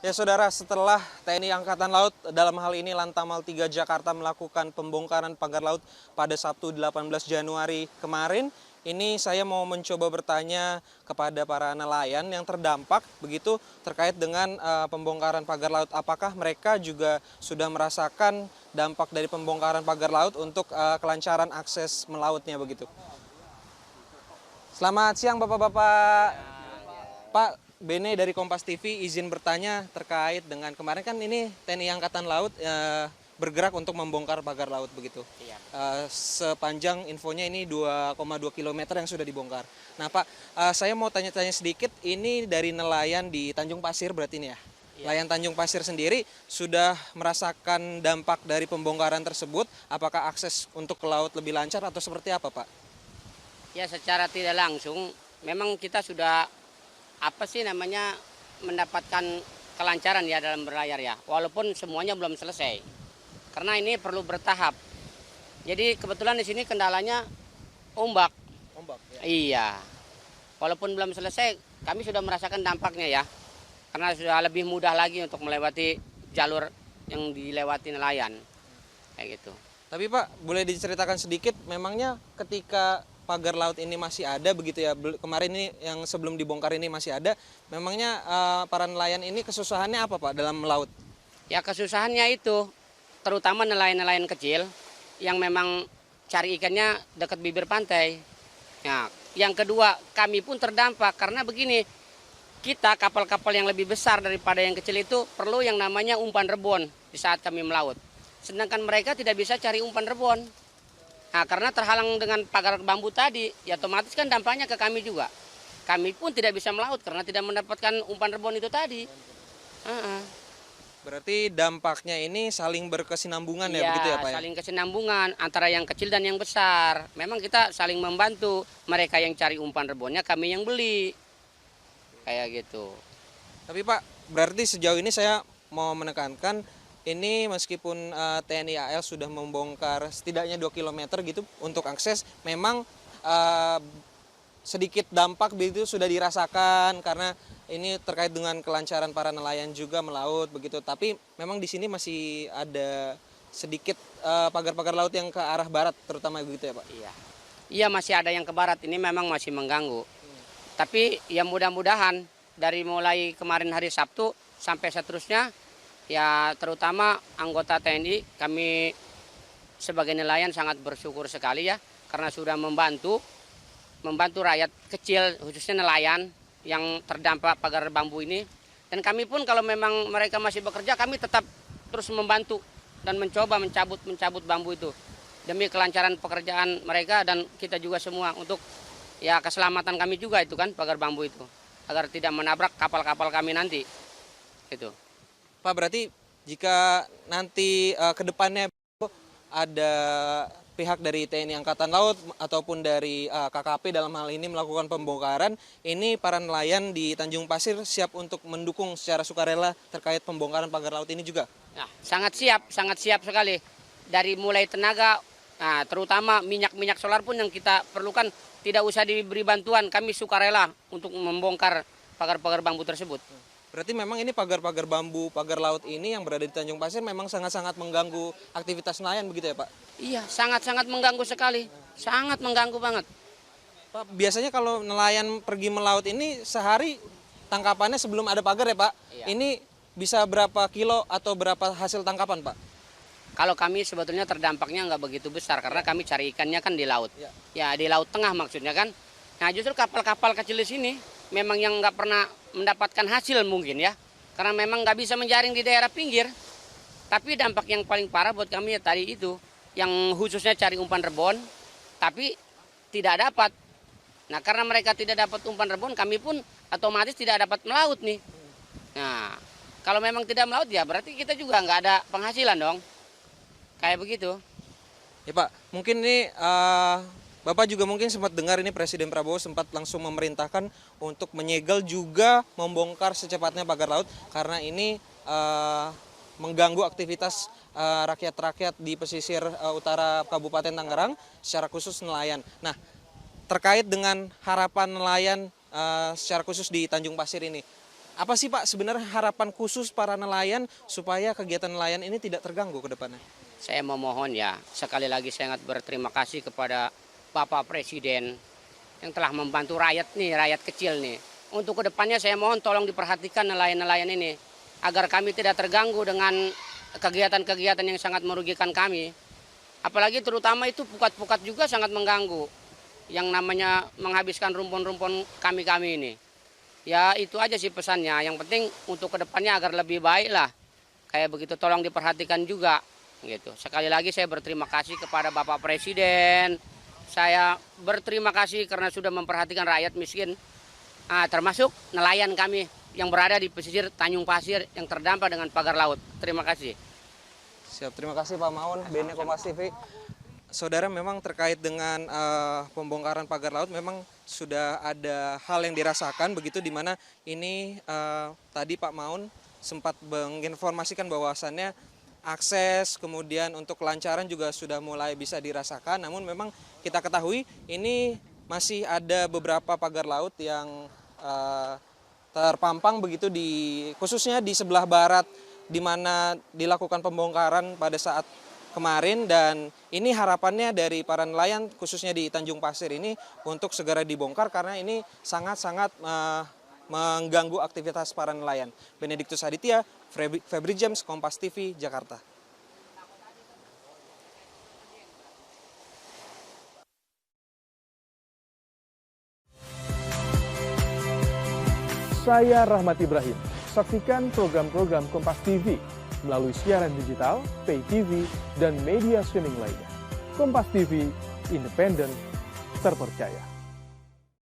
Ya saudara, setelah TNI Angkatan Laut dalam hal ini Lantamal 3 Jakarta melakukan pembongkaran pagar laut pada Sabtu 18 Januari kemarin, ini saya mau mencoba bertanya kepada para nelayan yang terdampak begitu terkait dengan pembongkaran pagar laut. Apakah mereka juga sudah merasakan dampak dari pembongkaran pagar laut untuk kelancaran akses melautnya begitu? Selamat siang Bapak-bapak. Pak, Bene dari Kompas TV izin bertanya terkait dengan kemarin kan ini TNI Angkatan Laut bergerak untuk membongkar pagar laut begitu. Iya. Sepanjang infonya ini 2,2 kilometer yang sudah dibongkar. Nah Pak, saya mau tanya-tanya sedikit, ini dari nelayan di Tanjung Pasir berarti ini ya? Iya. Nelayan Tanjung Pasir sendiri sudah merasakan dampak dari pembongkaran tersebut, apakah akses untuk ke laut lebih lancar atau seperti apa Pak? Ya, secara tidak langsung memang kita sudah mendapatkan kelancaran ya dalam berlayar ya. Walaupun semuanya belum selesai. Karena ini perlu bertahap. Jadi kebetulan di sini kendalanya ombak. Ombak ya? Iya. Walaupun belum selesai, kami sudah merasakan dampaknya ya. Karena sudah lebih mudah lagi untuk melewati jalur yang dilewati nelayan. Kayak gitu. Tapi Pak, boleh diceritakan sedikit, memangnya ketika pagar laut ini masih ada begitu ya, kemarin ini yang sebelum dibongkar ini masih ada, memangnya para nelayan ini kesusahannya apa Pak dalam melaut? Ya, kesusahannya itu, terutama nelayan-nelayan kecil yang memang cari ikannya dekat bibir pantai. Ya, yang kedua, kami pun terdampak karena begini, kita kapal-kapal yang lebih besar daripada yang kecil itu perlu yang namanya umpan rebon di saat kami melaut. Sedangkan mereka tidak bisa cari umpan rebon. Nah, karena terhalang dengan pagar bambu tadi, ya otomatis kan dampaknya ke kami juga. Kami pun tidak bisa melaut karena tidak mendapatkan umpan rebon itu tadi. Berarti dampaknya ini saling berkesinambungan ya, begitu ya Pak ya? Saling kesinambungan antara yang kecil dan yang besar. Memang kita saling membantu. Mereka yang cari umpan rebonnya, kami yang beli. Kayak gitu. Tapi Pak, berarti sejauh ini saya mau menekankan, ini meskipun TNI AL sudah membongkar setidaknya 2 kilometer gitu untuk akses, memang sedikit dampak begitu sudah dirasakan karena ini terkait dengan kelancaran para nelayan juga melaut begitu. Tapi memang di sini masih ada sedikit pagar-pagar laut yang ke arah barat terutama begitu ya Pak? Iya. Iya, masih ada yang ke barat, ini memang masih mengganggu. Tapi ya mudah-mudahan dari mulai kemarin hari Sabtu sampai seterusnya, ya terutama anggota TNI, kami sebagai nelayan sangat bersyukur sekali ya karena sudah membantu rakyat kecil khususnya nelayan yang terdampak pagar bambu ini. Dan kami pun kalau memang mereka masih bekerja, kami tetap terus membantu dan mencoba mencabut bambu itu demi kelancaran pekerjaan mereka dan kita juga semua untuk ya keselamatan kami juga itu kan pagar bambu itu agar tidak menabrak kapal-kapal kami nanti itu. Pak, berarti jika nanti ke depannya ada pihak dari TNI Angkatan Laut ataupun dari KKP dalam hal ini melakukan pembongkaran, ini para nelayan di Tanjung Pasir siap untuk mendukung secara sukarela terkait pembongkaran pagar laut ini juga? Nah, sangat siap sekali. Dari mulai tenaga, nah, terutama minyak solar pun yang kita perlukan tidak usah diberi bantuan, kami sukarela untuk membongkar pagar-pagar bambu tersebut. Berarti memang ini pagar-pagar bambu, pagar laut ini yang berada di Tanjung Pasir memang sangat-sangat mengganggu aktivitas nelayan begitu ya Pak? Iya, sangat-sangat mengganggu sekali. Sangat mengganggu banget. Pak, biasanya kalau nelayan pergi melaut ini sehari tangkapannya sebelum ada pagar ya Pak? Iya. Ini bisa berapa kilo atau berapa hasil tangkapan Pak? Kalau kami sebetulnya terdampaknya nggak begitu besar karena kami cari ikannya kan di laut. Ya, di laut tengah maksudnya kan. Nah, justru kapal-kapal kecil di sini memang yang nggak pernah mendapatkan hasil mungkin ya. Karena memang nggak bisa menjaring di daerah pinggir. Tapi dampak yang paling parah buat kami ya tadi itu. Yang khususnya cari umpan rebon, tapi tidak dapat. Nah, karena mereka tidak dapat umpan rebon, kami pun otomatis tidak dapat melaut nih. Nah, kalau memang tidak melaut ya berarti kita juga nggak ada penghasilan dong. Kayak begitu. Ya Pak, mungkin ini Bapak juga mungkin sempat dengar ini Presiden Prabowo sempat langsung memerintahkan untuk menyegel juga membongkar secepatnya pagar laut karena ini mengganggu aktivitas rakyat-rakyat di pesisir utara Kabupaten Tangerang, secara khusus nelayan. Nah, terkait dengan harapan nelayan secara khusus di Tanjung Pasir ini, Apa sih Pak sebenarnya harapan khusus para nelayan supaya kegiatan nelayan ini tidak terganggu ke depannya? Saya memohon ya, sekali lagi saya sangat berterima kasih kepada Bapak Presiden yang telah membantu rakyat nih, rakyat kecil nih. Untuk kedepannya saya mohon tolong diperhatikan nelayan-nelayan ini, agar kami tidak terganggu dengan kegiatan-kegiatan yang sangat merugikan kami. Apalagi terutama itu pukat-pukat juga sangat mengganggu, yang namanya menghabiskan rumpun-rumpun kami-kami ini. Ya itu aja sih pesannya, yang penting untuk kedepannya agar lebih baik lah. Kayak begitu tolong diperhatikan juga. Gitu. Sekali lagi saya berterima kasih kepada Bapak Presiden. Saya berterima kasih karena sudah memperhatikan rakyat miskin, termasuk nelayan kami yang berada di pesisir Tanjung Pasir yang terdampak dengan pagar laut. Terima kasih. Siap, terima kasih Pak Maun, BNI Kompas TV. Saudara, memang terkait dengan pembongkaran pagar laut memang sudah ada hal yang dirasakan begitu, di mana ini tadi Pak Maun sempat menginformasikan bahwasannya akses kemudian untuk kelancaran juga sudah mulai bisa dirasakan. Namun memang kita ketahui ini masih ada beberapa pagar laut yang terpampang begitu khususnya di sebelah barat di mana dilakukan pembongkaran pada saat kemarin, dan ini harapannya dari para nelayan khususnya di Tanjung Pasir ini untuk segera dibongkar karena ini sangat-sangat mengganggu aktivitas para nelayan. Benediktus Aditya, Febri James, Kompas TV, Jakarta. Saya Rahmat Ibrahim. Saksikan program-program Kompas TV melalui siaran digital, pay TV, dan media streaming lainnya. Kompas TV, independen, terpercaya.